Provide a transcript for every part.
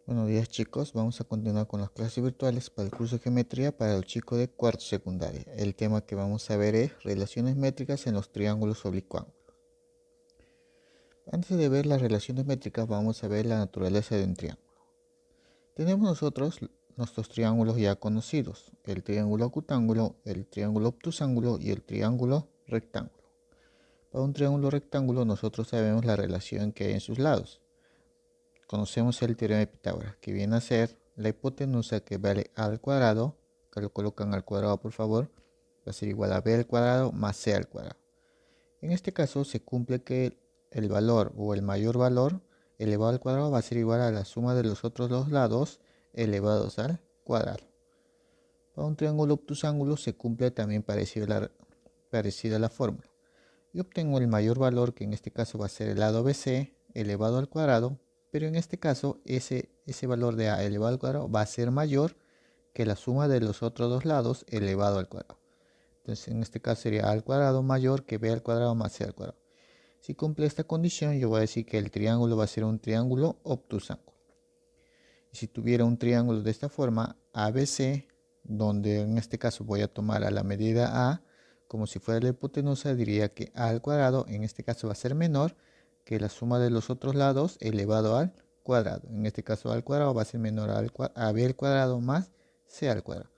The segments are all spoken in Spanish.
Buenos días chicos, vamos a continuar con las clases virtuales para el curso de geometría para los chicos de cuarto secundaria. El tema que vamos a ver es relaciones métricas en los triángulos oblicuos. Antes de ver las relaciones métricas vamos a ver la naturaleza de un triángulo. Tenemos nosotros nuestros triángulos ya conocidos, el triángulo acutángulo, el triángulo obtusángulo y el triángulo rectángulo. Para un triángulo rectángulo nosotros sabemos la relación que hay en sus lados. Conocemos el teorema de Pitágoras, que viene a ser la hipotenusa que vale a al cuadrado, que lo colocan al cuadrado por favor, va a ser igual a b al cuadrado más c al cuadrado. En este caso se cumple que el valor o el mayor valor elevado al cuadrado va a ser igual a la suma de los otros dos lados elevados al cuadrado. Para un triángulo obtusángulo se cumple también parecida a la fórmula. Y obtengo el mayor valor, que en este caso va a ser el lado BC elevado al cuadrado, pero en este caso ese valor de a elevado al cuadrado va a ser mayor que la suma de los otros dos lados elevado al cuadrado. Entonces en este caso sería a al cuadrado mayor que b al cuadrado más c al cuadrado. Si cumple esta condición, yo voy a decir que el triángulo va a ser un triángulo obtusángulo. Y si tuviera un triángulo de esta forma, ABC, donde en este caso voy a tomar a la medida A como si fuera la hipotenusa, diría que A al cuadrado en este caso va a ser menor que la suma de los otros lados elevado al cuadrado. En este caso A al cuadrado va a ser menor a B al cuadrado más C al cuadrado.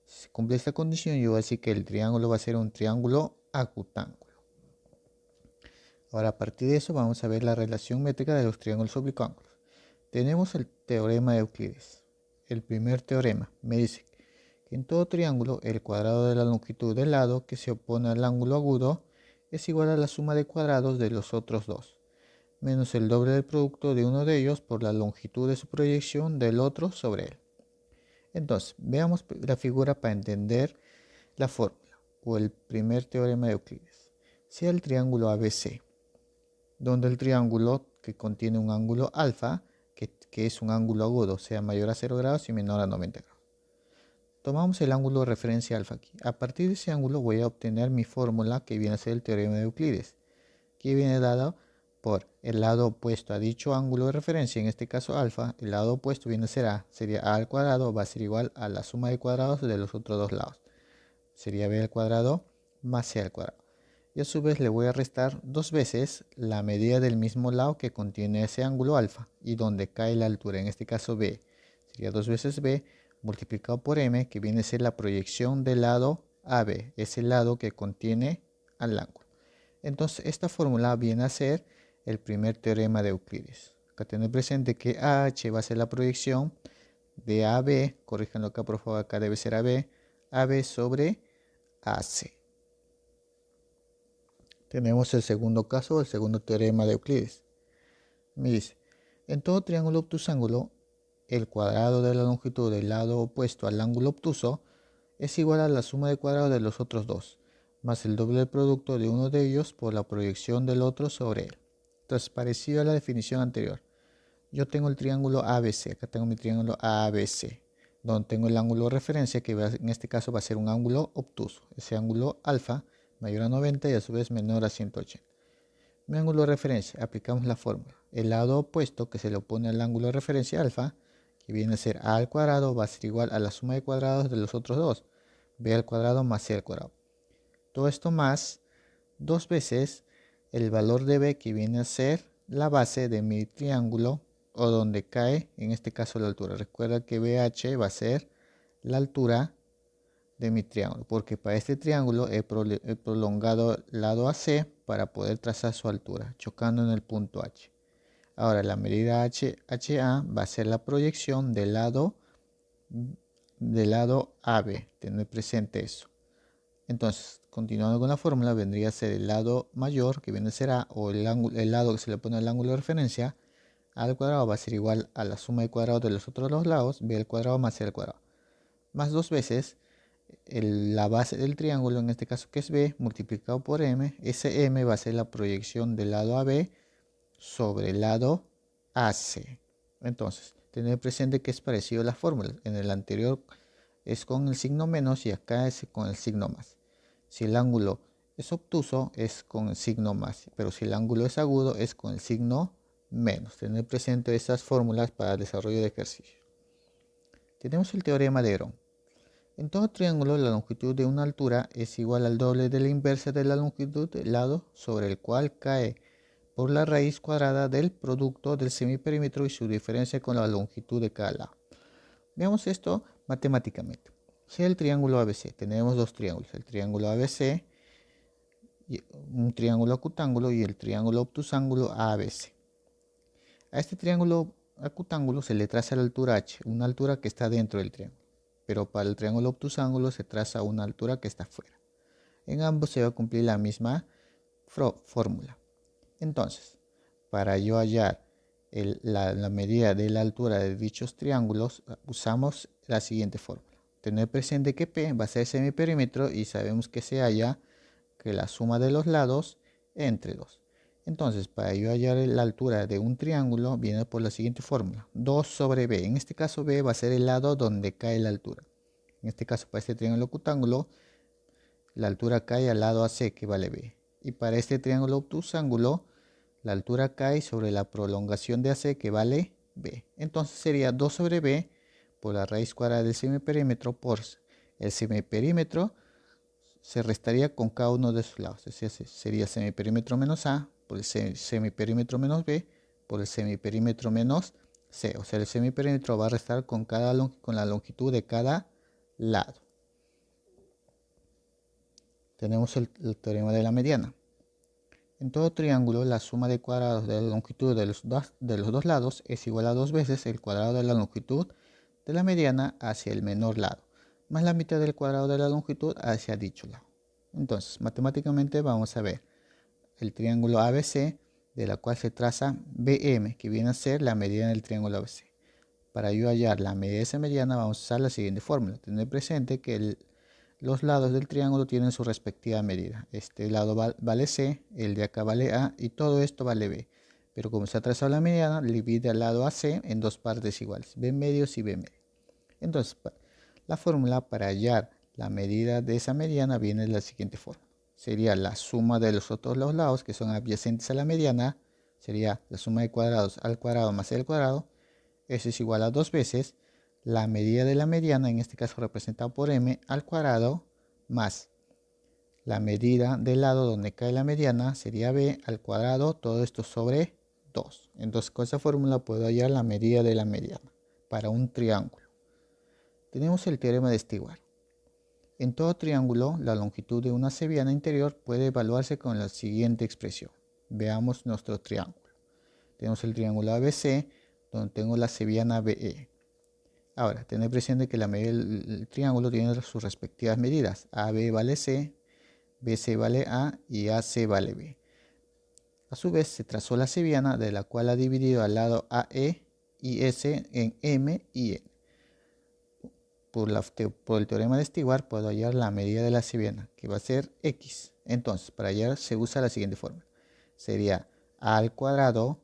Si se cumple esta condición, yo voy a decir que el triángulo va a ser un triángulo acutángulo. Ahora a partir de eso vamos a ver la relación métrica de los triángulos oblicuos. Tenemos el teorema de Euclides. El primer teorema me dice que en todo triángulo el cuadrado de la longitud del lado que se opone al ángulo agudo es igual a la suma de cuadrados de los otros dos, menos el doble del producto de uno de ellos por la longitud de su proyección del otro sobre él. Entonces, veamos la figura para entender la fórmula o el primer teorema de Euclides. Sea el triángulo ABC, donde el triángulo que contiene un ángulo alfa, que es un ángulo agudo, sea mayor a 0 grados y menor a 90 grados. Tomamos el ángulo de referencia alfa aquí. A partir de ese ángulo voy a obtener mi fórmula que viene a ser el teorema de Euclides, que viene dado por el lado opuesto a dicho ángulo de referencia, en este caso alfa. El lado opuesto viene a ser a, sería a al cuadrado, va a ser igual a la suma de cuadrados de los otros dos lados. Sería b al cuadrado más c al cuadrado. Y a su vez le voy a restar dos veces la medida del mismo lado que contiene ese ángulo alfa y donde cae la altura, en este caso b. Sería dos veces b multiplicado por m, que viene a ser la proyección del lado AB, es el lado que contiene al ángulo. Entonces esta fórmula viene a ser el primer teorema de Euclides. Acá tener presente que AH va a ser la proyección de AB, corríjanlo acá por favor, acá debe ser AB sobre AC. Tenemos el segundo caso, el segundo teorema de Euclides. Me dice, en todo triángulo obtusángulo, el cuadrado de la longitud del lado opuesto al ángulo obtuso es igual a la suma de cuadrados de los otros dos, más el doble del producto de uno de ellos por la proyección del otro sobre él. Entonces, parecido a la definición anterior, yo tengo el triángulo ABC, acá tengo mi triángulo ABC, donde tengo el ángulo de referencia, que en este caso va a ser un ángulo obtuso, ese ángulo alfa mayor a 90 y a su vez menor a 180. Mi ángulo de referencia, aplicamos la fórmula. El lado opuesto que se le opone al ángulo de referencia alfa, que viene a ser a al cuadrado, va a ser igual a la suma de cuadrados de los otros dos, b al cuadrado más c al cuadrado. Todo esto más dos veces el valor de b, que viene a ser la base de mi triángulo, o donde cae en este caso la altura. Recuerda que BH va a ser la altura de mi triángulo, porque para este triángulo he prolongado el lado AC para poder trazar su altura, chocando en el punto H. Ahora la medida HA va a ser la proyección del lado AB, tener presente eso. Entonces, continuando con la fórmula, vendría a ser el lado mayor, que viene a ser A, o el lado que se le pone al ángulo de referencia, A al cuadrado va a ser igual a la suma de cuadrados de los otros dos lados, B al cuadrado más C al cuadrado. Más dos veces la base del triángulo, en este caso que es B, multiplicado por M. Ese M va a ser la proyección del lado AB sobre el lado AC. Entonces, tener presente que es parecido a la fórmula. En el anterior es con el signo menos y acá es con el signo más. Si el ángulo es obtuso es con el signo más, pero si el ángulo es agudo es con el signo menos. Tener presente estas fórmulas para el desarrollo de ejercicio. Tenemos el teorema de Gromov. En todo triángulo, la longitud de una altura es igual al doble de la inversa de la longitud del lado sobre el cual cae por la raíz cuadrada del producto del semiperímetro y su diferencia con la longitud de cada lado. Veamos esto matemáticamente. Si el triángulo ABC, tenemos dos triángulos, el triángulo ABC, un triángulo acutángulo y el triángulo obtusángulo ABC. A este triángulo acutángulo se le traza la altura h, una altura que está dentro del triángulo, pero para el triángulo obtusángulo se traza una altura que está fuera. En ambos se va a cumplir la misma fórmula. Entonces, para yo hallar la medida de la altura de dichos triángulos, usamos la siguiente fórmula. Tener presente que P va a ser semiperímetro y sabemos que se halla que la suma de los lados entre 2. Entonces, para yo hallar la altura de un triángulo, viene por la siguiente fórmula. 2 sobre B. En este caso, B va a ser el lado donde cae la altura. En este caso, para este triángulo octángulo, la altura cae al lado AC, que vale B. Y para este triángulo obtusángulo, la altura cae sobre la prolongación de AC, que vale B. Entonces sería 2 sobre B por la raíz cuadrada del semiperímetro por el semiperímetro se restaría con cada uno de sus lados. Es decir, sería semiperímetro menos A por el semiperímetro menos B por el semiperímetro menos C. O sea, el semiperímetro va a restar con la longitud de cada lado. Tenemos el teorema de la mediana. En todo triángulo, la suma de cuadrados de la longitud de los dos lados es igual a 2 veces el cuadrado de la longitud de la mediana hacia el menor lado, más la mitad del cuadrado de la longitud hacia dicho lado. Entonces, matemáticamente vamos a ver el triángulo ABC, de la cual se traza BM, que viene a ser la mediana del triángulo ABC. Para yo hallar la medida de esa mediana, vamos a usar la siguiente fórmula. Tener presente que los lados del triángulo tienen su respectiva medida. Este lado vale C, el de acá vale A y todo esto vale B. Pero como se ha trazado la mediana, divide al lado AC en dos partes iguales, B medios y B medios. Entonces, la fórmula para hallar la medida de esa mediana viene de la siguiente forma. Sería la suma de los otros dos lados que son adyacentes a la mediana, sería la suma de cuadrados al cuadrado más el cuadrado. Eso es igual a 2 veces la medida de la mediana, en este caso representada por m, al cuadrado, más la medida del lado donde cae la mediana, sería b al cuadrado, todo esto sobre 2. Entonces con esa fórmula puedo hallar la medida de la mediana para un triángulo. Tenemos el teorema de Stewart. En todo triángulo, la longitud de una cebiana interior puede evaluarse con la siguiente expresión. Veamos nuestro triángulo. Tenemos el triángulo ABC, donde tengo la cebiana BE. Ahora, tener presente que la medida del triángulo tiene sus respectivas medidas. AB vale C, BC vale A y AC vale B. A su vez, se trazó la cebiana, de la cual ha dividido al lado AE y S en M y N. Por el teorema de Stewart puedo hallar la medida de la cebiana, que va a ser X. Entonces, para hallar se usa la siguiente fórmula. Sería A al cuadrado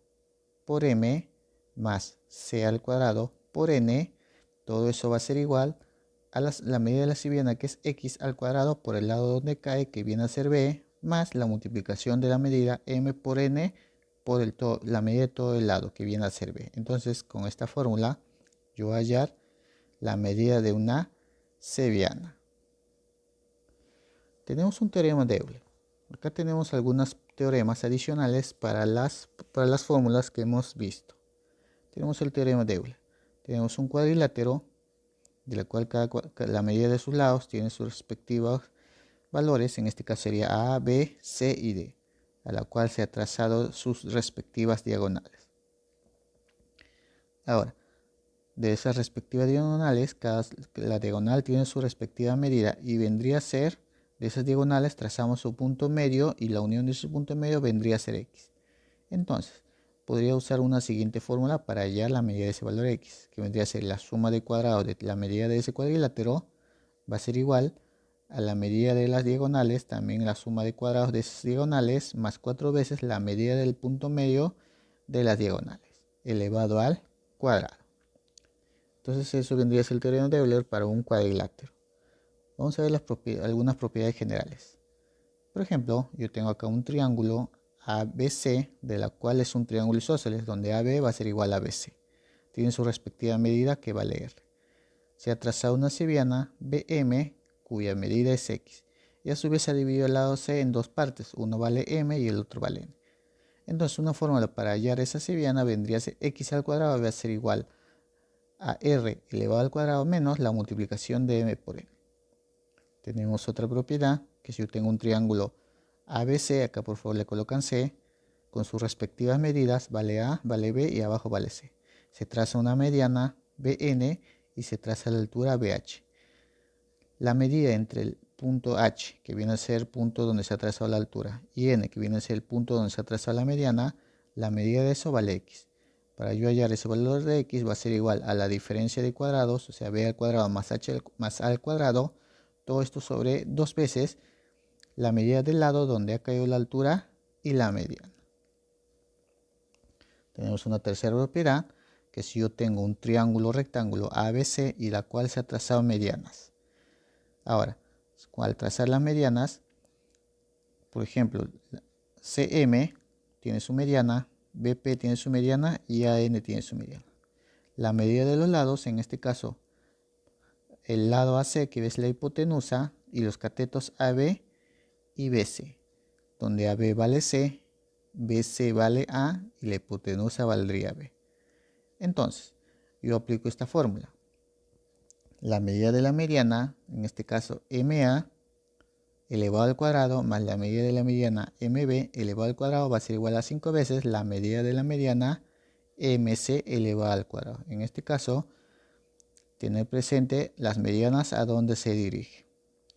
por M más C al cuadrado por N. Todo eso va a ser igual a la medida de la cebiana, que es X al cuadrado por el lado donde cae, que viene a ser B, más la multiplicación de la medida M por N por la medida de todo el lado, que viene a ser B. Entonces, con esta fórmula, yo voy a hallar la medida de una cebiana. Tenemos un teorema de Euler. Acá tenemos algunos teoremas adicionales para las fórmulas que hemos visto. Tenemos el teorema de Euler. Tenemos un cuadrilátero, de la cual la medida de sus lados tiene sus respectivos valores. En este caso sería A, B, C y D, a la cual se ha trazado sus respectivas diagonales. Ahora, de esas respectivas diagonales, la diagonal tiene su respectiva medida y vendría a ser, de esas diagonales trazamos su punto medio y la unión de su punto medio vendría a ser X. Entonces, podría usar una siguiente fórmula para hallar la medida de ese valor X, que vendría a ser la suma de cuadrados de la medida de ese cuadrilátero, va a ser igual a la medida de las diagonales, también la suma de cuadrados de esas diagonales, más 4 veces la medida del punto medio de las diagonales, elevado al cuadrado. Entonces eso vendría a ser el teorema de Euler para un cuadrilátero. Vamos a ver algunas propiedades generales. Por ejemplo, yo tengo acá un triángulo ABC, de la cual es un triángulo isósceles, donde AB va a ser igual a BC. Tiene su respectiva medida que vale R. Se ha trazado una seviana BM, cuya medida es X. Y a su vez se ha dividido el lado C en dos partes, uno vale M y el otro vale N. Entonces una fórmula para hallar esa seviana vendría a ser X al cuadrado, va a ser igual a R elevado al cuadrado menos la multiplicación de M por N. Tenemos otra propiedad, que si yo tengo un triángulo ABC, acá por favor le colocan C, con sus respectivas medidas, vale A, vale B y abajo vale C. Se traza una mediana BN y se traza la altura BH. La medida entre el punto H, que viene a ser el punto donde se ha trazado la altura, y N, que viene a ser el punto donde se ha trazado la mediana, la medida de eso vale X. Para yo hallar ese valor de X va a ser igual a la diferencia de cuadrados, o sea, B al cuadrado más H más A al cuadrado, todo esto sobre 2 veces la medida del lado donde ha caído la altura y la mediana. Tenemos una tercera propiedad, que si yo tengo un triángulo rectángulo ABC y la cual se ha trazado medianas. Ahora, al trazar las medianas, por ejemplo, CM tiene su mediana, BP tiene su mediana y AN tiene su mediana. La medida de los lados, en este caso, el lado AC, que es la hipotenusa, y los catetos AB y BC, donde AB vale C, BC vale A y la hipotenusa valdría B. Entonces, yo aplico esta fórmula. La medida de la mediana, en este caso MA, elevado al cuadrado, más la medida de la mediana MB elevado al cuadrado, va a ser igual a 5 veces la medida de la mediana MC elevado al cuadrado. En este caso, tener presente las medianas a dónde se dirige.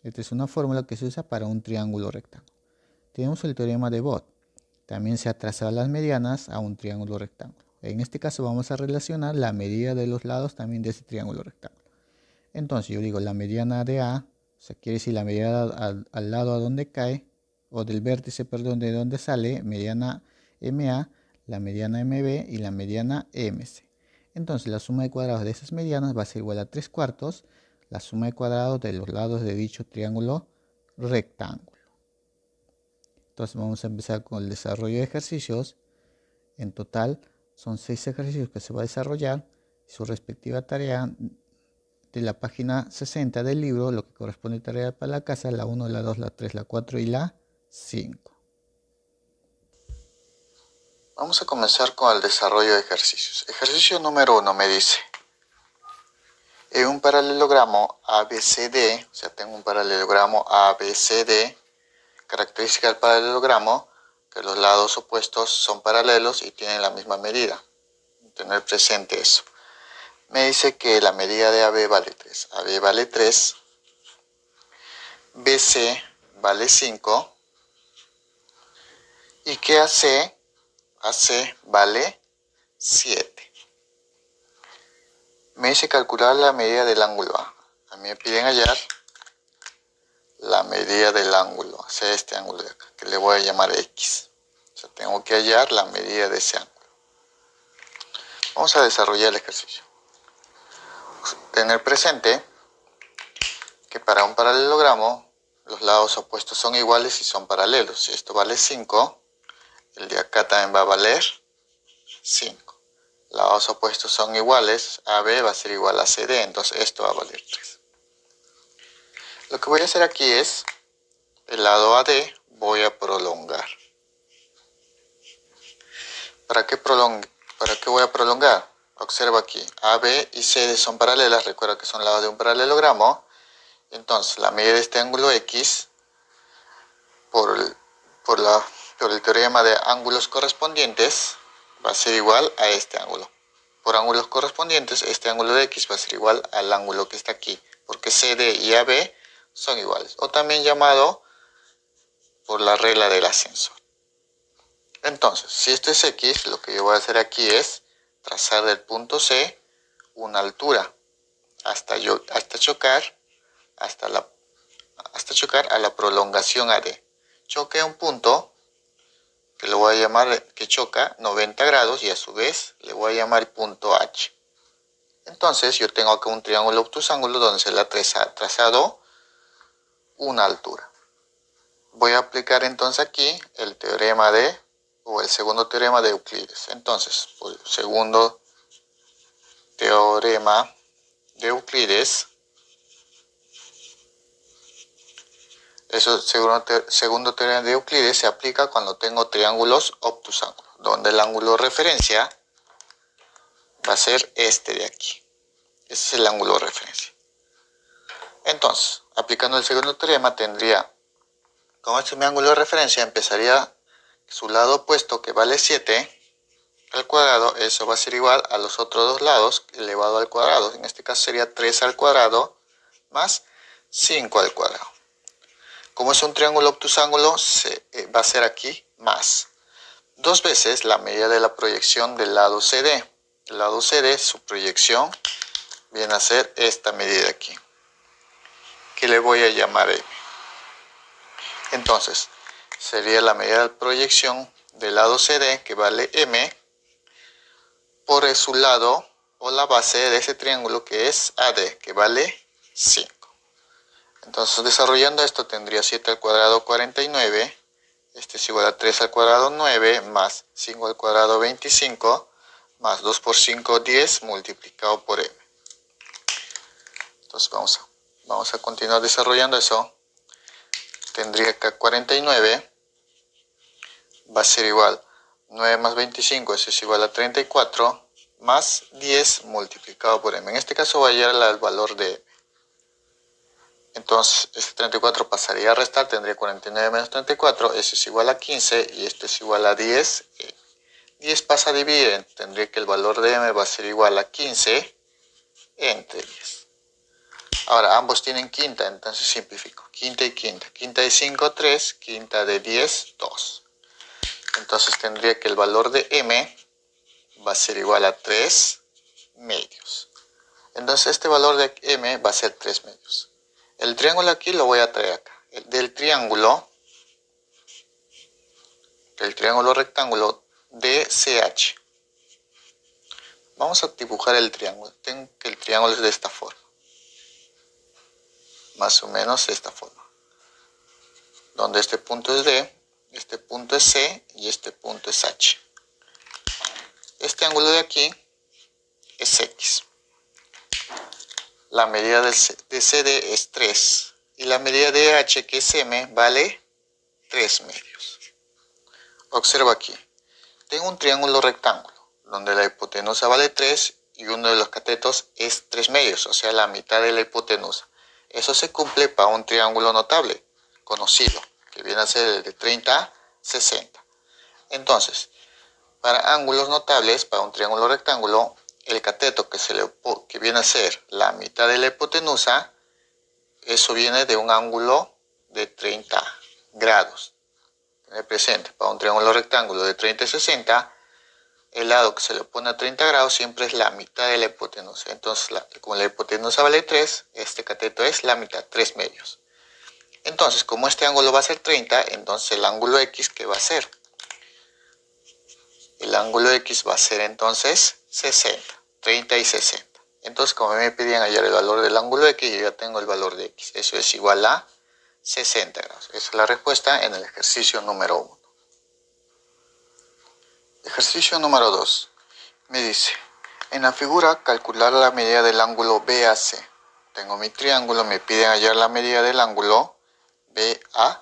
Esta es una fórmula que se usa para un triángulo rectángulo. Tenemos el teorema de Bott. También se ha trazado las medianas a un triángulo rectángulo. En este caso vamos a relacionar la medida de los lados también de ese triángulo rectángulo. Entonces yo digo la mediana de A, o sea, quiere decir la medida al lado a donde cae, o del vértice, perdón, de donde sale, mediana MA, la mediana MB y la mediana MC. Entonces la suma de cuadrados de esas medianas va a ser igual a 3/4 la suma de cuadrados de los lados de dicho triángulo rectángulo. Entonces vamos a empezar con el desarrollo de ejercicios. En total son 6 ejercicios que se va a desarrollar. Su respectiva tarea de la página 60 del libro, lo que corresponde a tarea para la casa, la 1, la 2, la 3, la 4 y la 5. Vamos a comenzar con el desarrollo de ejercicios. Ejercicio número 1 me dice, en un paralelogramo ABCD, o sea, tengo un paralelogramo ABCD, característica del paralelogramo, que los lados opuestos son paralelos y tienen la misma medida. Tener presente eso. Me dice que la medida de AB vale 3. AB vale 3. BC vale 5. Y que AC vale 7. Me dice calcular la medida del ángulo A. A mí me piden hallar la medida del ángulo, o sea, este ángulo de acá, que le voy a llamar X. O sea, tengo que hallar la medida de ese ángulo. Vamos a desarrollar el ejercicio. Tener presente que para un paralelogramo los lados opuestos son iguales y son paralelos. Si esto vale 5, el de acá también va a valer 5. Lados opuestos son iguales, AB va a ser igual a CD, entonces esto va a valer 3. Lo que voy a hacer aquí es, el lado AD voy a prolongar. ¿Para qué voy a prolongar? Observa aquí, AB y CD son paralelas, recuerda que son lados de un paralelogramo. Entonces, la medida de este ángulo X, por el teorema de ángulos correspondientes, va a ser igual a este ángulo. Por ángulos correspondientes, este ángulo de X va a ser igual al ángulo que está aquí, porque CD y AB son iguales, o también llamado por la regla del ascensor. Entonces, si esto es X, lo que yo voy a hacer aquí es trazar del punto C una altura hasta chocar a la prolongación AD. Choque un punto que lo voy a llamar, que choca 90 grados, y a su vez le voy a llamar el punto H. Entonces yo tengo acá un triángulo obtusángulo donde se le ha trazado una altura. Voy a aplicar entonces aquí el teorema de o el segundo teorema de Euclides. Entonces, por el segundo teorema de Euclides, segundo teorema de Euclides se aplica cuando tengo triángulos obtusángulos, donde el ángulo de referencia va a ser este de aquí. Ese es el ángulo de referencia. Entonces, aplicando el segundo teorema, tendría, como este es mi ángulo de referencia, empezaría su lado opuesto, que vale 7 al cuadrado, eso va a ser igual a los otros dos lados elevado al cuadrado. En este caso sería 3 al cuadrado más 5 al cuadrado. Como es un triángulo obtusángulo, va a ser aquí más 2 veces la medida de la proyección del lado CD. El lado CD, su proyección viene a ser esta medida de aquí, que le voy a llamar M. Entonces, sería la medida de proyección del lado CD, que vale M, por su lado o la base de ese triángulo, que es AD, que vale 5. Entonces, desarrollando esto, tendría 7 al cuadrado 49, este es igual a 3 al cuadrado 9, más 5 al cuadrado 25, más 2 por 5, 10, multiplicado por M. Entonces, vamos a continuar desarrollando eso. Tendría que 49 va a ser igual 9 más 25, eso es igual a 34, más 10 multiplicado por M. En este caso va a llegar al valor de M. Entonces, este 34 pasaría a restar, tendría 49 menos 34, eso es igual a 15, y esto es igual a 10. 10 pasa a dividir, tendría que el valor de M va a ser igual a 15 entre 10. Ahora, ambos tienen quinta, entonces simplifico. Quinta y quinta. Quinta de 5, 3. Quinta de 10, 2. Entonces tendría que el valor de M va a ser igual a 3 medios. Entonces este valor de M va a ser 3 medios. El triángulo aquí lo voy a traer acá. Del triángulo rectángulo DCH. Vamos a dibujar el triángulo. Tengo que el triángulo es de esta forma. Más o menos de esta forma. Donde este punto es D, este punto es C y este punto es H. Este ángulo de aquí es X. La medida de CD es 3 y la medida de H, que es M, vale 3 medios. Observa aquí. Tengo un triángulo rectángulo donde la hipotenusa vale 3 y uno de los catetos es 3 medios, o sea, la mitad de la hipotenusa. Eso se cumple para un triángulo notable conocido, que viene a ser el de 30, 60. Entonces, para ángulos notables, para un triángulo rectángulo, el cateto que viene a ser la mitad de la hipotenusa, eso viene de un ángulo de 30 grados. Tener presente, para un triángulo rectángulo de 30 y 60, el lado que se le pone a 30 grados siempre es la mitad de la hipotenusa. Entonces, como la hipotenusa vale 3, este cateto es la mitad, 3 medios. Entonces, como este ángulo va a ser 30, entonces el ángulo X, ¿qué va a ser? El ángulo X va a ser entonces 60, 30 y 60. Entonces, como me pedían hallar el valor del ángulo X, yo ya tengo el valor de X. Eso es igual a 60 grados. Esa es la respuesta en el ejercicio número 1. Ejercicio número 2. Me dice, en la figura calcular la medida del ángulo BAC. Tengo mi triángulo, me piden hallar la medida del ángulo BAC.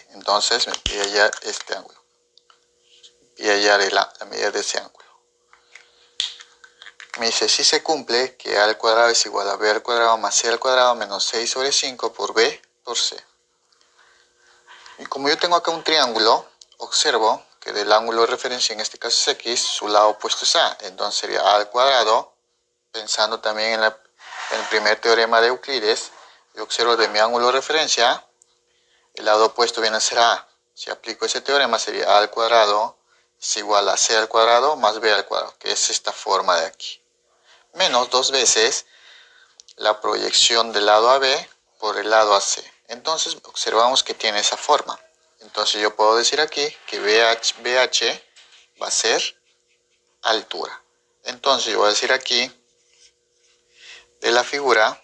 Entonces me pide hallar este ángulo. Y hallar la medida de ese ángulo. Me dice, si se cumple que a al cuadrado es igual a b al cuadrado más c al cuadrado menos 6 sobre 5 por b por c. Y como yo tengo acá un triángulo, observo que del ángulo de referencia, en este caso es x, su lado opuesto es a. Entonces sería a al cuadrado, pensando también en el primer teorema de Euclides, yo observo de mi ángulo de referencia, el lado opuesto viene a ser a. Si aplico ese teorema sería a al cuadrado es igual a c al cuadrado más b al cuadrado, que es esta forma de aquí. Menos 2 veces la proyección del lado AB por el lado AC. Entonces observamos que tiene esa forma. Entonces yo puedo decir aquí que BH va a ser altura. Entonces yo voy a decir aquí de la figura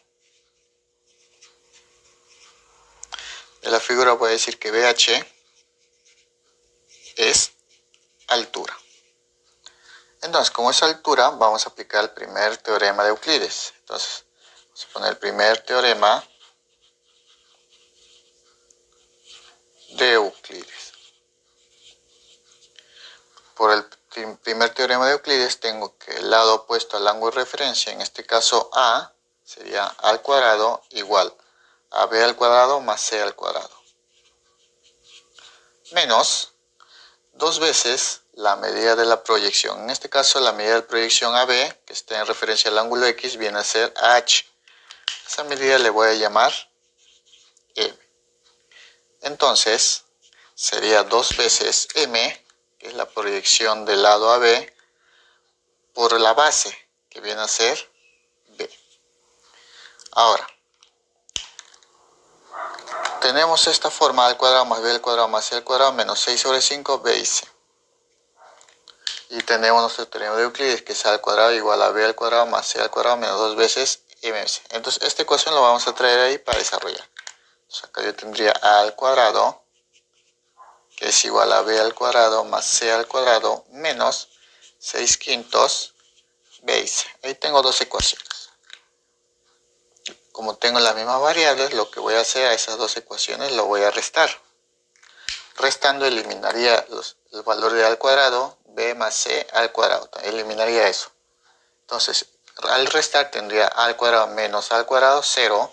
voy a decir que BH es altura. Entonces, como es altura, vamos a aplicar el primer teorema de Euclides. Entonces, vamos a poner el primer teorema de Euclides. Por el primer teorema de Euclides tengo que el lado opuesto al ángulo de referencia, en este caso A, sería A al cuadrado igual a B al cuadrado más C al cuadrado. Menos 2 veces la medida de la proyección. En este caso la medida de proyección AB, que está en referencia al ángulo X, viene a ser H. Esa medida le voy a llamar M. Entonces sería 2 veces M, que es la proyección del lado AB, por la base, que viene a ser B. Ahora, tenemos esta forma: A al cuadrado más B al cuadrado más C al cuadrado menos 6 sobre 5, B y C. Y tenemos nuestro teorema de Euclides, que es A al cuadrado igual a B al cuadrado más C al cuadrado menos 2 veces MC. Entonces esta ecuación la vamos a traer ahí para desarrollar. Entonces acá yo tendría A al cuadrado, que es igual a B al cuadrado más C al cuadrado menos 6 quintos B y C. Ahí tengo dos ecuaciones. Como tengo las mismas variables, lo que voy a hacer a esas dos ecuaciones lo voy a restar. Restando eliminaría el valor de A al cuadrado, B más C al cuadrado. Eliminaría eso. Entonces, al restar tendría A al cuadrado menos A al cuadrado, 0.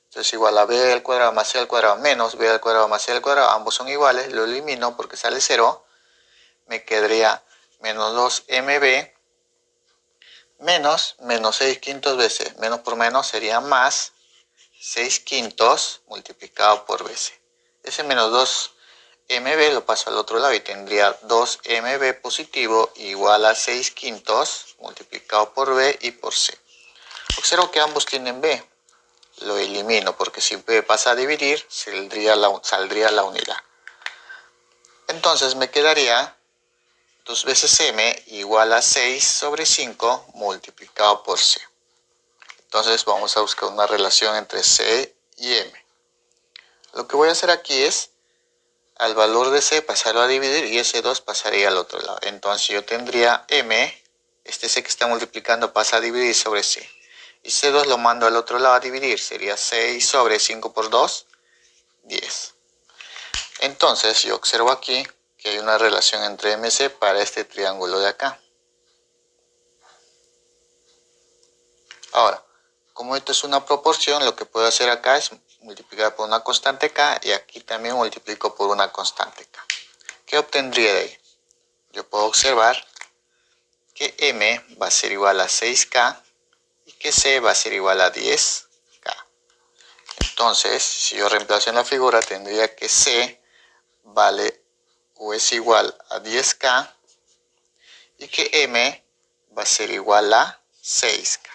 Entonces igual a B al cuadrado más C al cuadrado menos B al cuadrado más C al cuadrado. Ambos son iguales, lo elimino porque sale 0. Me quedaría menos 2mb menos 6 quintos BC. Menos por menos sería más 6 quintos multiplicado por BC. Ese menos 2mb lo paso al otro lado y tendría 2mb positivo igual a 6 quintos multiplicado por B y por C. Observo que ambos tienen B. Lo elimino porque si B pasa a dividir, saldría la unidad. Entonces me quedaría 2 veces m igual a 6 sobre 5 multiplicado por C. Entonces vamos a buscar una relación entre C y m. Lo que voy a hacer aquí es al valor de C pasarlo a dividir y ese 2 pasaría al otro lado. Entonces yo tendría m, este C que está multiplicando pasa a dividir sobre C. Y C2 lo mando al otro lado a dividir, sería 6 sobre 5 por 2, 10. Entonces yo observo aquí que hay una relación entre MC para este triángulo de acá. Ahora, como esto es una proporción, lo que puedo hacer acá es multiplicar por una constante K y aquí también multiplico por una constante K. ¿Qué obtendría de ahí? Yo puedo observar que M va a ser igual a 6K y que C va a ser igual a 10K. Entonces, si yo reemplazo en la figura, tendría que C vale o es igual a 10K y que M va a ser igual a 6K.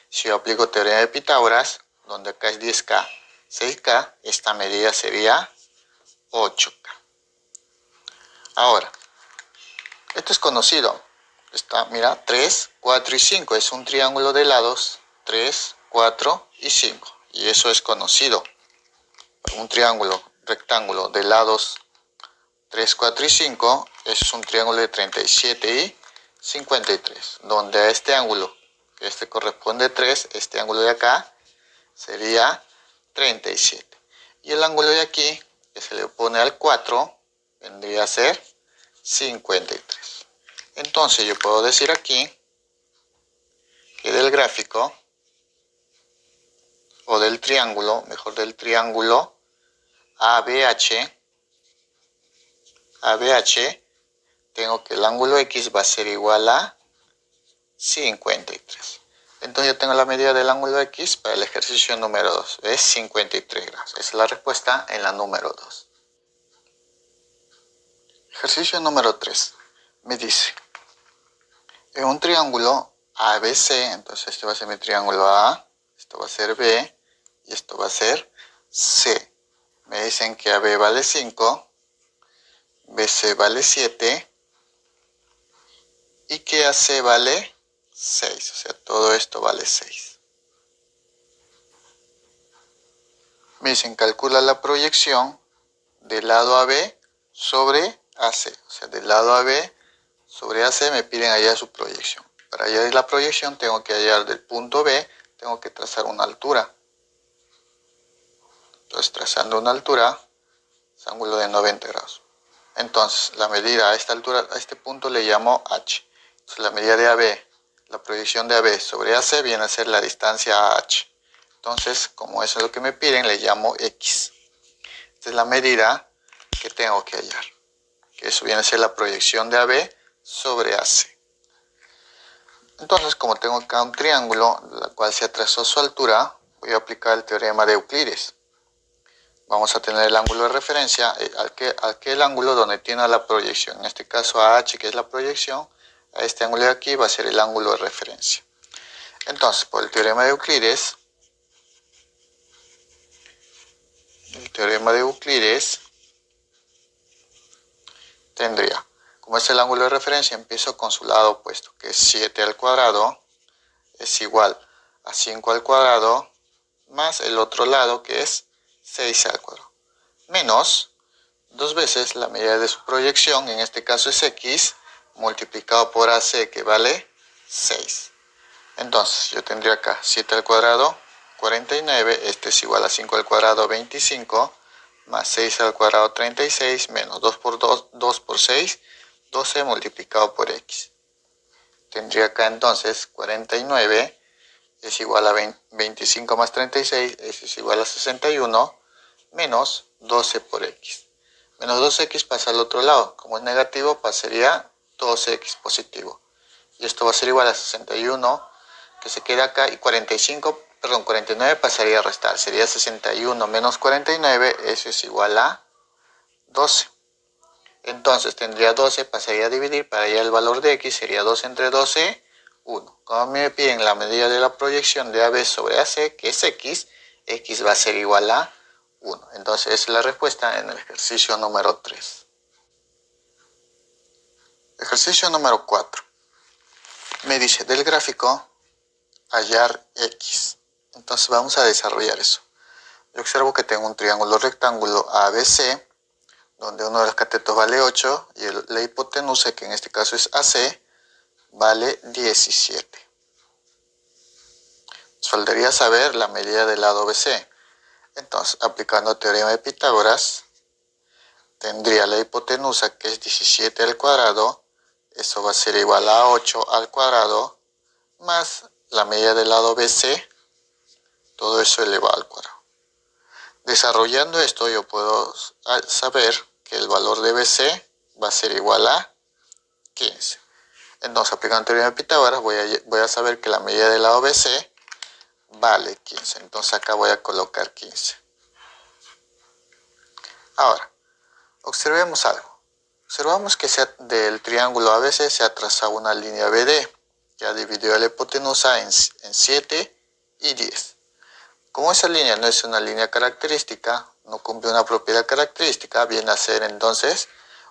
Si yo aplico teorema de Pitágoras, donde acá es 10K, 6K, esta medida sería 8K. Ahora, esto es conocido. Está, mira, 3, 4 y 5. Es un triángulo de lados 3, 4 y 5. Y eso es conocido. Un triángulo rectángulo de lados 3, 4 y 5 es un triángulo de 37 y 53. Donde a este ángulo, que este corresponde a 3, este ángulo de acá sería 37. Y el ángulo de aquí, que se le opone al 4, vendría a ser 53. Entonces yo puedo decir aquí que del gráfico, o del triángulo, mejor del triángulo ABH, tengo que el ángulo X va a ser igual a 53. Entonces yo tengo la medida del ángulo X para el ejercicio número 2. Es 53 grados. Esa es la respuesta en la número 2. Ejercicio número 3. Me dice, en un triángulo ABC, entonces este va a ser mi triángulo A, esto va a ser B y esto va a ser C. Me dicen que AB vale 5, BC vale 7 y que AC vale 6. O sea, todo esto vale 6. Me dicen calcula la proyección del lado AB sobre AC. O sea, del lado AB sobre AC me piden hallar su proyección. Para hallar la proyección tengo que hallar del punto B, tengo que trazar una altura. Entonces, trazando una altura, es ángulo de 90 grados. Entonces, la medida a esta altura, a este punto le llamo H. Entonces, la medida de AB, la proyección de AB sobre AC viene a ser la distancia a H. Entonces, como eso es lo que me piden, le llamo X. Esta es la medida que tengo que hallar. Que eso viene a ser la proyección de AB sobre AC. Entonces, como tengo acá un triángulo, la cual se trazó su altura, voy a aplicar el teorema de Euclides. Vamos a tener el ángulo de referencia, aquel ángulo donde tiene la proyección. En este caso a H, que es la proyección, a este ángulo de aquí va a ser el ángulo de referencia. Entonces, por el teorema de Euclides, tendría, como es el ángulo de referencia, empiezo con su lado opuesto, que es 7 al cuadrado, es igual a 5 al cuadrado, más el otro lado, que es 6 al cuadrado, menos 2 veces la medida de su proyección, en este caso es X, multiplicado por AC, que vale 6. Entonces, yo tendría acá 7 al cuadrado, 49, este es igual a 5 al cuadrado, 25, más 6 al cuadrado, 36, menos 2 por 2, 2 por 6, 12 multiplicado por X. Tendría acá entonces 49 es igual a 25 más 36, eso es igual a 61, menos 12 por X. Menos 2X pasa al otro lado, como es negativo pasaría 2X positivo. Y esto va a ser igual a 61, que se queda acá, y 49 pasaría a restar, sería 61 menos 49, eso es igual a 12. Entonces tendría 12, pasaría a dividir, para hallar el valor de X sería 2 entre 12, 1. Como me piden la medida de la proyección de AB sobre AC, que es X, X va a ser igual a 1. Entonces esa es la respuesta en el ejercicio número 3. Ejercicio número 4. Me dice del gráfico hallar X. Entonces vamos a desarrollar eso. Yo observo que tengo un triángulo rectángulo ABC, donde uno de los catetos vale 8 y la hipotenusa, que en este caso es AC, vale 17. Faltaría saber la medida del lado BC. Entonces, aplicando el teorema de Pitágoras, tendría la hipotenusa, que es 17 al cuadrado, eso va a ser igual a 8 al cuadrado, más la medida del lado BC, todo eso elevado al cuadrado. Desarrollando esto, yo puedo saber que el valor de BC va a ser igual a 15. Entonces, aplicando el teorema de Pitágoras, voy a saber que la medida del lado BC vale 15. Entonces, acá voy a colocar 15. Ahora, observemos algo. Observamos que del triángulo ABC se ha trazado una línea BD, que ha dividido la hipotenusa en 7 y 10. Como esa línea no es una línea característica, no cumple una propiedad característica, viene a ser entonces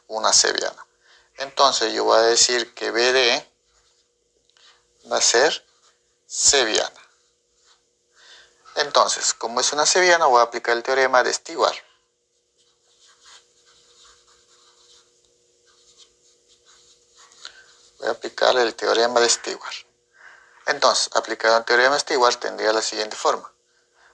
una cebiana. Entonces yo voy a decir que BD va a ser cebiana. Entonces, como es una cebiana, voy a aplicar el teorema de Stewart. Voy a aplicar el teorema de Stewart. Entonces, aplicando el teorema de Stewart, tendría la siguiente forma.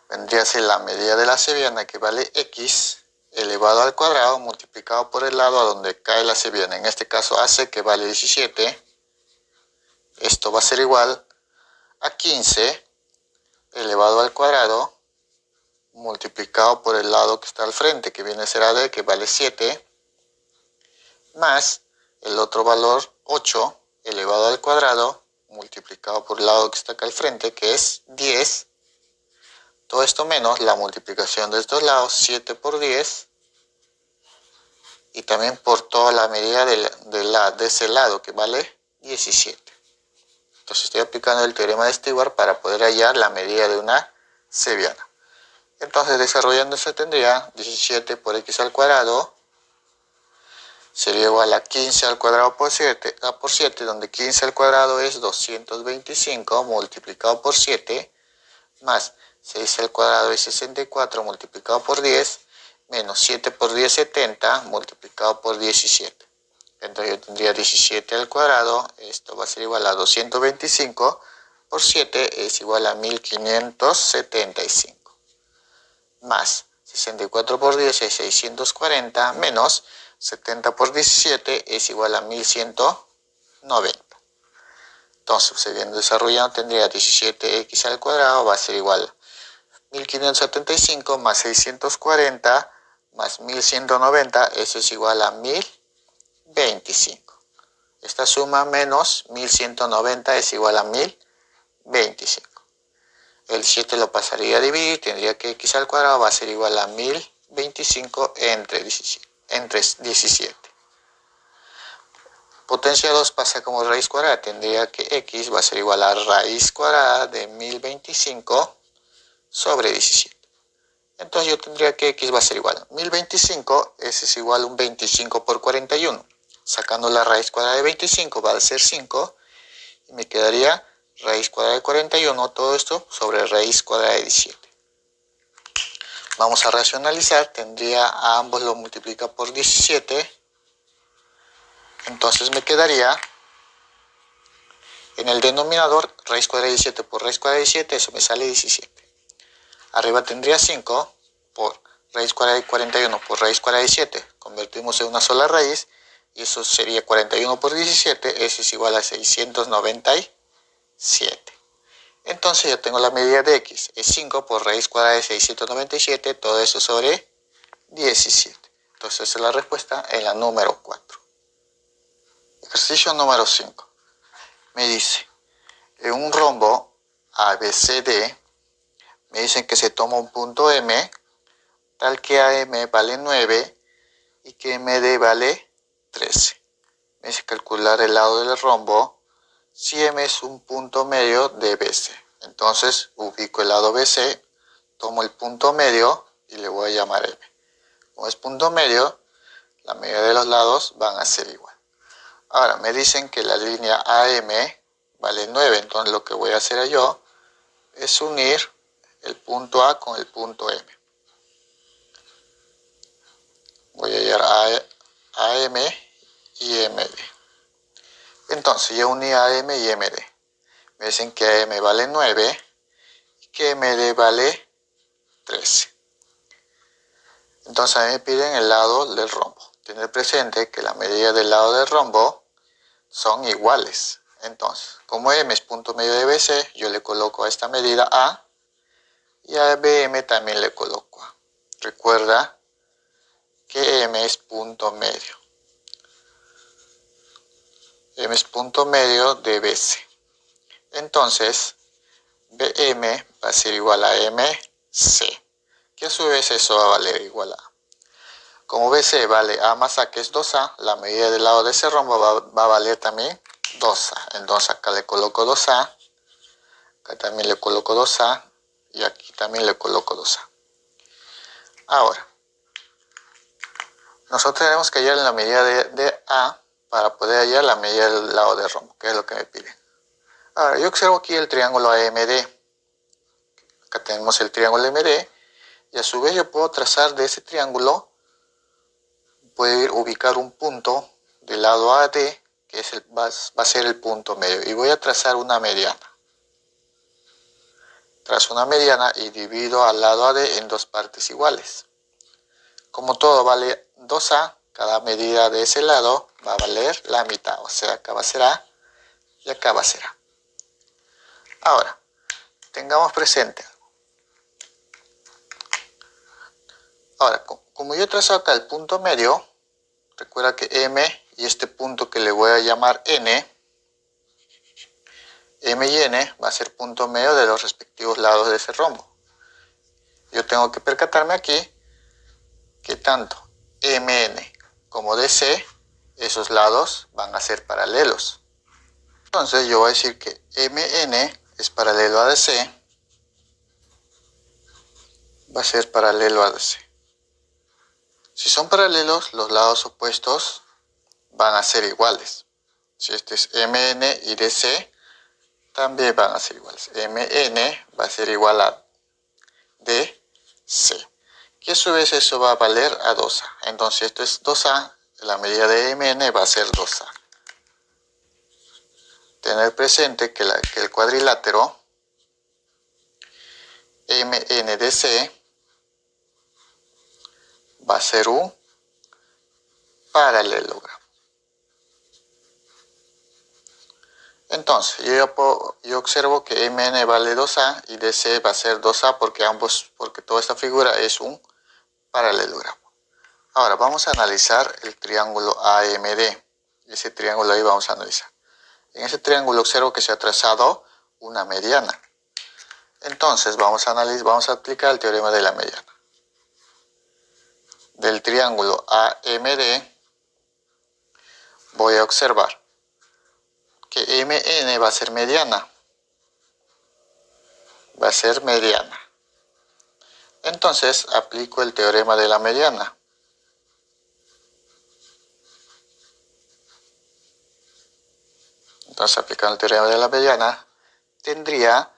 Vendría a ser la medida de la cebiana, que vale X elevado al cuadrado multiplicado por el lado a donde cae la cebiana. En este caso AC, que vale 17. Esto va a ser igual a 15 elevado al cuadrado multiplicado por el lado que está al frente, que viene a ser AD, que vale 7, más el otro valor 8 elevado al cuadrado multiplicado por el lado que está acá al frente, que es 10. Todo esto menos la multiplicación de estos lados, 7 por 10, y también por toda la medida de ese lado, que vale 17. Entonces estoy aplicando el teorema de Stewart para poder hallar la medida de una cebiana. Entonces, desarrollando eso, tendría 17 por X al cuadrado sería igual a 15 al cuadrado por 7, donde 15 al cuadrado es 225 multiplicado por 7, más 6 al cuadrado es 64 multiplicado por 10, menos 7 por 10, 70 multiplicado por 17. Entonces yo tendría 17 al cuadrado, esto va a ser igual a 225 por 7 es igual a 1575. Más 64 por 10 es 640, menos 70 por 17 es igual a 1190. Entonces, siguiendo desarrollando, tendría 17x al cuadrado, va a ser igual a 1575 más 640 más 1190, eso es igual a 1025. Esta suma menos 1190 es igual a 1025. El 7 lo pasaría a dividir, tendría que x al cuadrado va a ser igual a 1025 entre 17. Potencia 2 pasa como raíz cuadrada, tendría que x va a ser igual a raíz cuadrada de 1025 sobre 17. Entonces yo tendría que x va a ser igual a 1025, ese es igual a un 25 por 41. Sacando la raíz cuadrada de 25 va a ser 5 y me quedaría raíz cuadrada de 41, todo esto sobre raíz cuadrada de 17. Vamos a racionalizar, tendría a ambos lo multiplica por 17, entonces me quedaría en el denominador raíz cuadrada de 17 por raíz cuadrada de 17, eso me sale 17. Arriba tendría 5 por raíz cuadrada de 41 por raíz cuadrada de 17, convertimos en una sola raíz y eso sería 41 por 17, eso es igual a 697. Entonces yo tengo la medida de x, es 5 por raíz cuadrada de 697, todo eso sobre 17. Entonces esa es la respuesta en la número 4. Ejercicio número 5. Me dice, en un rombo ABCD, me dicen que se toma un punto M, tal que AM vale 9 y que MD vale 13. Me dice calcular el lado del rombo si M es un punto medio de BC. Entonces ubico el lado BC, tomo el punto medio y le voy a llamar M. Como es punto medio, la medida de los lados van a ser igual. Ahora me dicen que la línea AM vale 9, entonces lo que voy a hacer yo es unir el punto A con el punto M. Voy a hallar AM y MD. Entonces ya uní AM y MD. Me dicen que AM vale 9 y que MD vale 13. Entonces a mí me piden el lado del rombo. Tener presente que la medida del lado del rombo son iguales. Entonces, como M es punto medio de BC, yo le coloco a esta medida A y a BM también le coloco A. Recuerda que M es punto medio. M es punto medio de BC. Entonces, BM va a ser igual a MC, que a su vez eso va a valer igual a A. Como BC vale A más A, que es 2A, la medida del lado de ese rombo va a valer también 2A. Entonces acá le coloco 2A, acá también le coloco 2A y aquí también le coloco 2A. Ahora, nosotros tenemos que hallar la medida de A para poder hallar la medida del lado del rombo, que es lo que me piden. Ahora, yo observo aquí el triángulo AMD. Acá tenemos el triángulo AMD y a su vez yo puedo trazar de ese triángulo, puedo ubicar un punto del lado AD, que es va a ser el punto medio, y voy a trazar una mediana. Trazo una mediana y divido al lado AD en dos partes iguales. Como todo vale 2A, cada medida de ese lado va a valer la mitad, o sea, acá va a ser A y acá va a ser A. Ahora, tengamos presente algo. Ahora, como yo trazo acá el punto medio, recuerda que M y este punto que le voy a llamar N, M y N va a ser punto medio de los respectivos lados de ese rombo. Yo tengo que percatarme aquí que tanto MN como DC, esos lados van a ser paralelos. Entonces yo voy a decir que MN es paralelo a DC, va a ser paralelo a DC. Si son paralelos, los lados opuestos van a ser iguales. Si este es MN y DC, también van a ser iguales. MN va a ser igual a DC, que a su vez eso va a valer a 2A. Entonces esto es 2A la medida de MN va a ser 2A. Tener presente que el cuadrilátero MNDC va a ser un paralelogramo. Entonces, yo observo que MN vale 2A y DC va a ser 2A porque toda esta figura es un paralelogramo. Ahora vamos a analizar el triángulo AMD. Ese triángulo ahí vamos a analizar. En ese triángulo observo que se ha trazado una mediana. Entonces vamos a aplicar el teorema de la mediana. Del triángulo AMD voy a observar que MN va a ser mediana. Va a ser mediana. Entonces aplico el teorema de la mediana. Entonces, aplicando el teorema de la mediana, tendría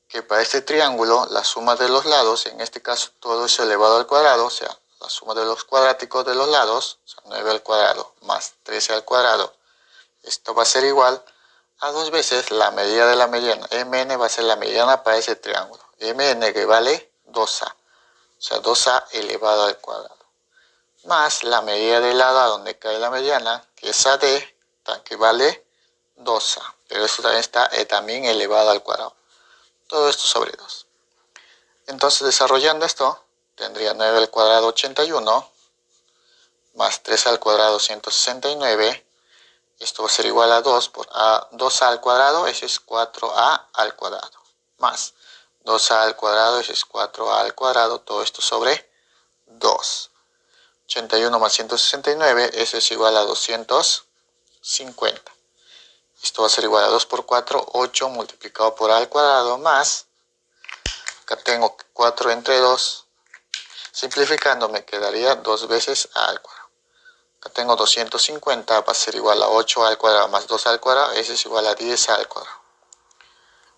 que para este triángulo la suma de los lados, en este caso todo eso elevado al cuadrado, o sea, la suma de los cuadráticos de los lados, o sea, 9 al cuadrado más 13 al cuadrado, esto va a ser igual a 2 veces la medida de la mediana. MN va a ser la mediana para ese triángulo. MN que vale 2A, o sea, 2A elevado al cuadrado, más la medida del lado a donde cae la mediana, que es AD, que vale 2A, pero eso también está también elevado al cuadrado. Todo esto sobre 2. Entonces, desarrollando esto, tendría 9 al cuadrado 81, más 3 al cuadrado 169. Esto va a ser igual a 2 por 2A al cuadrado, eso es 4A al cuadrado, más 2A al cuadrado, eso es 4A al cuadrado, todo esto sobre 2. 81 más 169, eso es igual a 250. Esto va a ser igual a 2 por 4, 8 multiplicado por A al cuadrado, más, acá tengo 4 entre 2, simplificando me quedaría 2 veces A al cuadrado. Acá tengo 250, va a ser igual a 8 al cuadrado más 2 al cuadrado, eso es igual a 10 al cuadrado.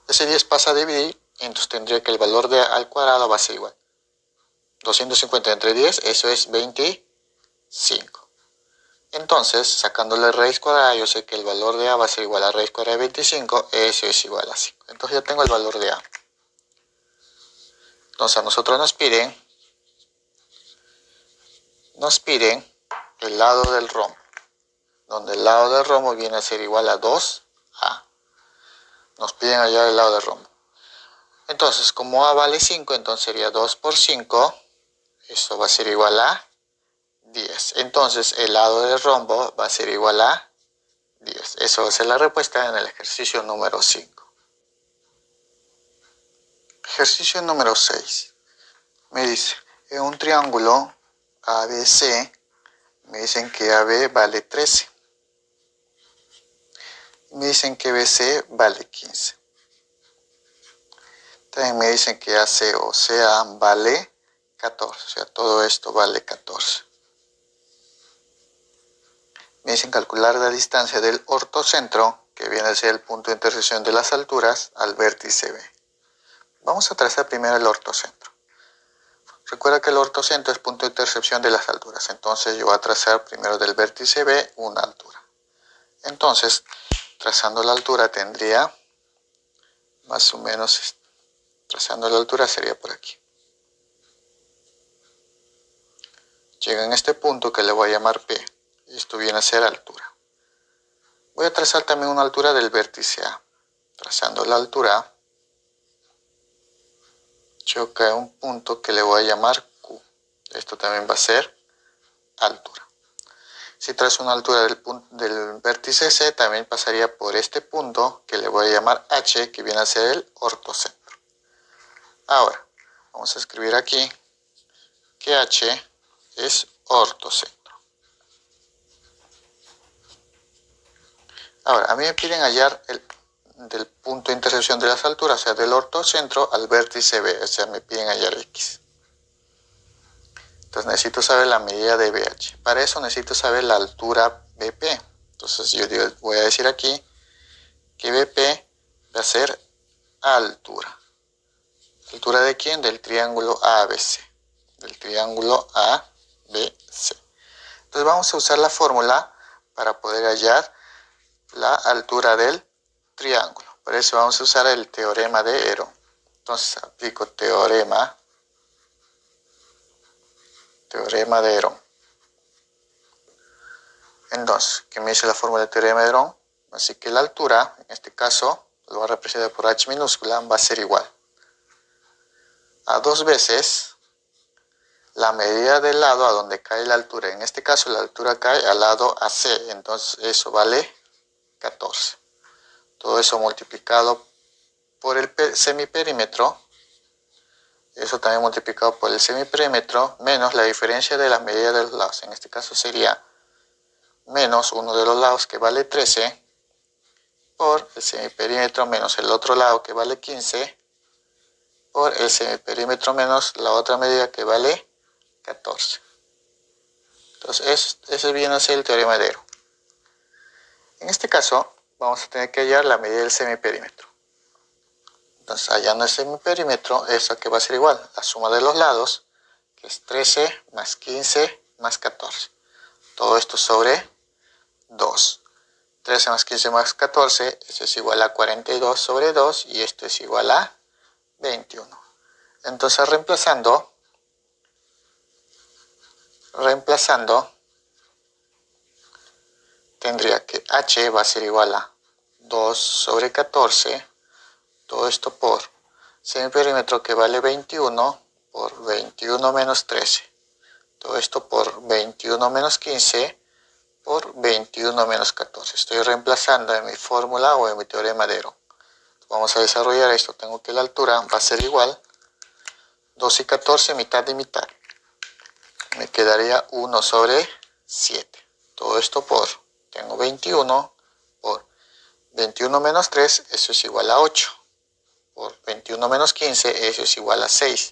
Ese 10 pasa a dividir, entonces tendría que el valor de A al cuadrado va a ser igual. 250 entre 10, eso es 25. Entonces, sacándole raíz cuadrada, yo sé que el valor de A va a ser igual a raíz cuadrada de 25, eso es igual a 5. Entonces ya tengo el valor de A. Entonces a nosotros nos piden el lado del rombo, donde el lado del rombo viene a ser igual a 2A. Nos piden hallar el lado del rombo. Entonces, como A vale 5, entonces sería 2 por 5, esto va a ser igual a 10. Entonces, el lado del rombo va a ser igual a 10. Eso va a ser la respuesta en el ejercicio número 5. Ejercicio número 6. Me dice, en un triángulo ABC, me dicen que AB vale 13. Me dicen que BC vale 15. También me dicen que AC o CA vale 14. O sea, todo esto vale 14. Me dicen calcular la distancia del ortocentro, que viene a ser el punto de intersección de las alturas, al vértice B. Vamos a trazar primero el ortocentro. Recuerda que el ortocentro es punto de intersección de las alturas. Entonces yo voy a trazar primero del vértice B una altura. Entonces, trazando la altura tendría, más o menos, trazando la altura sería por aquí. Llega en este punto que le voy a llamar P. Y esto viene a ser altura. Voy a trazar también una altura del vértice A. Trazando la altura, choca un punto que le voy a llamar Q. Esto también va a ser altura. Si trazo una altura del vértice C, también pasaría por este punto que le voy a llamar H, que viene a ser el ortocentro. Ahora, vamos a escribir aquí que H es ortocentro. Ahora, a mí me piden hallar del punto de intersección de las alturas, o sea, del ortocentro al vértice B, o sea, me piden hallar X. Entonces necesito saber la medida de BH. Para eso necesito saber la altura BP. Entonces yo voy a decir aquí que BP va a ser altura. ¿Altura de quién? Del triángulo ABC. Del triángulo ABC. Entonces vamos a usar la fórmula para poder hallar la altura del triángulo. Por eso vamos a usar el teorema de Hero. Entonces aplico teorema de Hero. Entonces, ¿qué me dice la fórmula del teorema de Hero? Así que la altura, en este caso, lo va a representar por h minúscula, va a ser igual a 2 veces la medida del lado a donde cae la altura. En este caso, la altura cae al lado AC, entonces eso vale 14. Todo eso multiplicado por el semiperímetro, eso también multiplicado por el semiperímetro, menos la diferencia de las medidas de los lados. En este caso sería menos uno de los lados que vale 13, por el semiperímetro menos el otro lado que vale 15, por el semiperímetro menos la otra medida que vale 14. Entonces ese viene a ser el teorema de Hero. En este caso vamos a tener que hallar la medida del semiperímetro. Entonces hallando el semiperímetro, eso que va a ser igual, la suma de los lados, que es 13 más 15 más 14. Todo esto sobre 2. 13 más 15 más 14, eso es igual a 42 sobre 2 y esto es igual a 21. Entonces reemplazando, tendría que h va a ser igual a 2 sobre 14, todo esto por semiperímetro que vale 21 por 21 menos 13. Todo esto por 21 menos 15 por 21 menos 14. Estoy reemplazando en mi fórmula o en mi teorema de Hero. Vamos a desarrollar esto. Tengo que la altura va a ser igual 2 y 14 mitad y mitad. Me quedaría 1 sobre 7. Todo esto por, tengo 21 por 21 menos 3, eso es igual a 8. Por 21 menos 15, eso es igual a 6.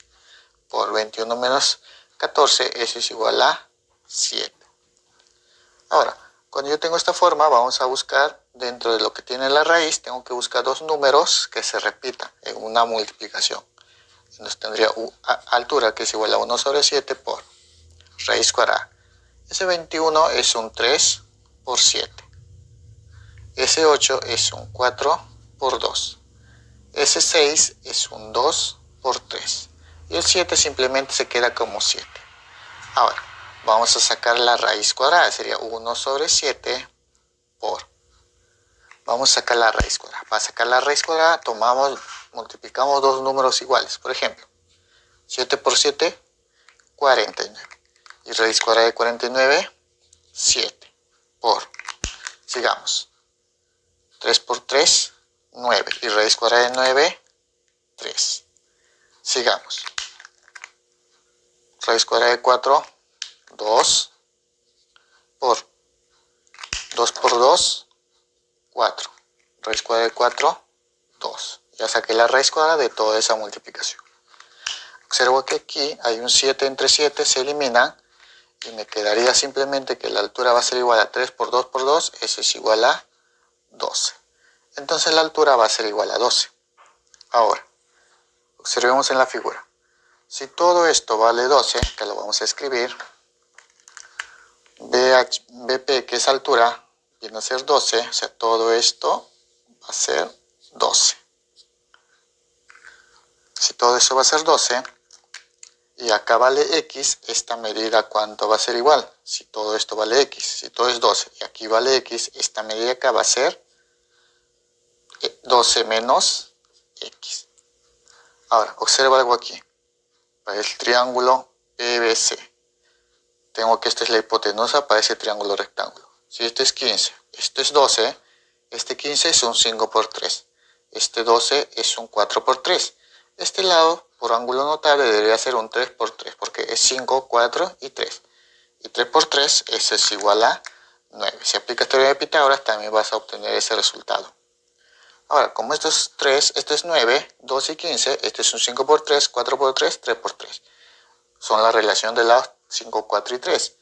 Por 21 menos 14, eso es igual a 7. Ahora, cuando yo tengo esta forma, vamos a buscar dentro de lo que tiene la raíz, tengo que buscar dos números que se repitan en una multiplicación. Entonces tendría altura que es igual a 1 sobre 7 por raíz cuadrada. Ese 21 es un 3 por 7. Ese 8 es un 4 por 2. Ese 6 es un 2 por 3. Y el 7 simplemente se queda como 7. Ahora, vamos a sacar la raíz cuadrada. Sería 1 sobre 7 por. Vamos a sacar la raíz cuadrada. Para sacar la raíz cuadrada, multiplicamos dos números iguales. Por ejemplo, 7 por 7, 49. Y raíz cuadrada de 49, 7 por. Sigamos. 3 por 3, 9. Y raíz cuadrada de 9, 3. Sigamos. Raíz cuadrada de 4, 2 por 2 por 2, 4. Raíz cuadrada de 4, 2. Ya saqué la raíz cuadrada de toda esa multiplicación. Observo que aquí hay un 7 entre 7, se eliminan y me quedaría simplemente que la altura va a ser igual a 3 por 2 por 2, eso es igual a 12. Entonces la altura va a ser igual a 12. Ahora, observemos en la figura. Si todo esto vale 12, que lo vamos a escribir, BP, que es altura, viene a ser 12, o sea, todo esto va a ser 12. Si todo eso va a ser 12, y acá vale X, esta medida, ¿cuánto va a ser igual? Si todo esto vale X, si todo es 12, y aquí vale X, esta medida acá va a ser 12 menos X. Ahora, observa algo aquí. Para el triángulo PBC, tengo que esta es la hipotenusa para ese triángulo rectángulo. Si este es 15, esto es 12, este 15 es un 5 por 3, este 12 es un 4 por 3. Este lado, por ángulo notable, debería ser un 3 por 3, porque es 5, 4 y 3. Y 3 por 3, eso es igual a 9. Si aplicas teorema de Pitágoras, también vas a obtener ese resultado. Ahora, como esto es 3, esto es 9, 12 y 15, esto es un 5 por 3, 4 por 3, 3 por 3. Son la relación de lados 5, 4 y 3,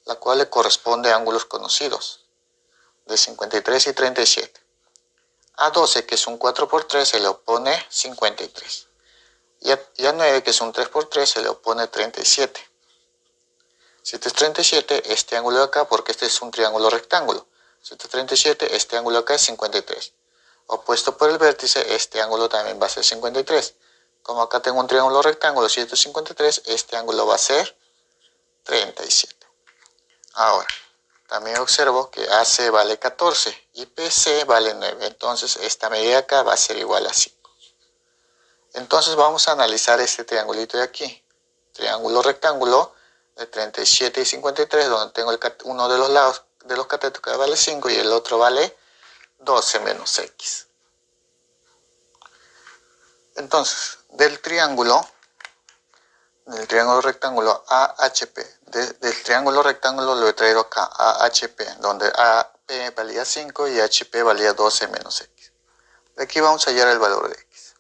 la cual le corresponde a ángulos conocidos, de 53 y 37. A 12, que es un 4 por 3, se le opone 53. Y a 9, que es un 3 por 3, se le opone 37. Si este es 37, este ángulo de acá, porque este es un triángulo rectángulo. Si este es 37, este ángulo acá es 53. Opuesto por el vértice, este ángulo también va a ser 53. Como acá tengo un triángulo rectángulo, si esto es 53, este ángulo va a ser 37. Ahora, también observo que AC vale 14 y PC vale 9. Entonces, esta medida acá va a ser igual a 5. Entonces, vamos a analizar este triangulito de aquí. Triángulo rectángulo de 37 y 53, donde tengo uno de los lados de los catetos que vale 5 y el otro vale 12 menos X. Entonces, del triángulo rectángulo AHP, del triángulo rectángulo lo he traído acá, AHP, donde AP valía 5 y HP valía 12 menos X. De aquí vamos a hallar el valor de X.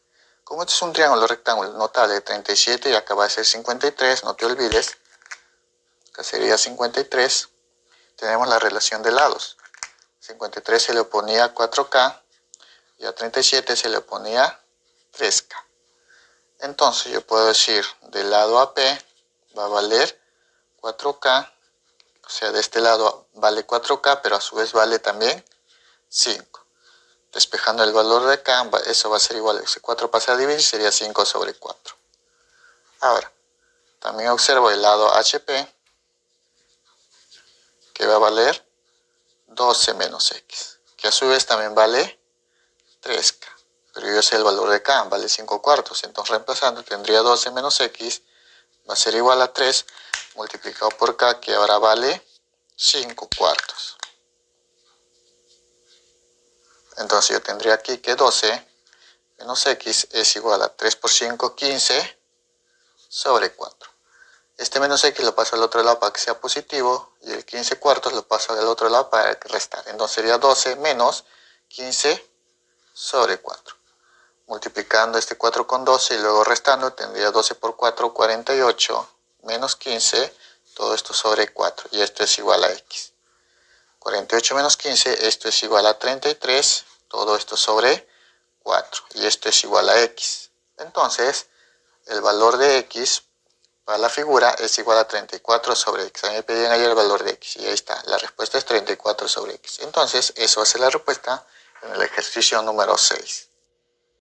Como este es un triángulo rectángulo notable de 37 y acá va a ser 53, no te olvides, acá sería 53, tenemos la relación de lados. 53 se le oponía 4K y a 37 se le oponía 3K. Entonces yo puedo decir, del lado AP va a valer 4K, o sea, de este lado vale 4K, pero a su vez vale también 5. Despejando el valor de acá, eso va a ser igual, si 4 pasa a dividir, sería 5 sobre 4. Ahora, también observo el lado HP, que va a valer 12 menos X, que a su vez también vale 3K. Pero yo sé el valor de K, vale 5 cuartos, entonces reemplazando tendría 12 menos X, va a ser igual a 3 multiplicado por K, que ahora vale 5 cuartos. Entonces yo tendría aquí que 12 menos X es igual a 3 por 5, 15 sobre 4. Este menos X lo paso al otro lado para que sea positivo y el 15 cuartos lo paso al otro lado para restar. Entonces sería 12 menos 15 sobre 4. Multiplicando este 4 con 12 y luego restando, tendría 12 por 4, 48, menos 15, todo esto sobre 4, y esto es igual a X. 48 menos 15, esto es igual a 33, todo esto sobre 4, y esto es igual a X. Entonces, el valor de X para la figura es igual a 34 sobre X. A mí me pedían ayer el valor de X, y ahí está, la respuesta es 34 sobre X. Entonces, eso hace la respuesta en el ejercicio número 6.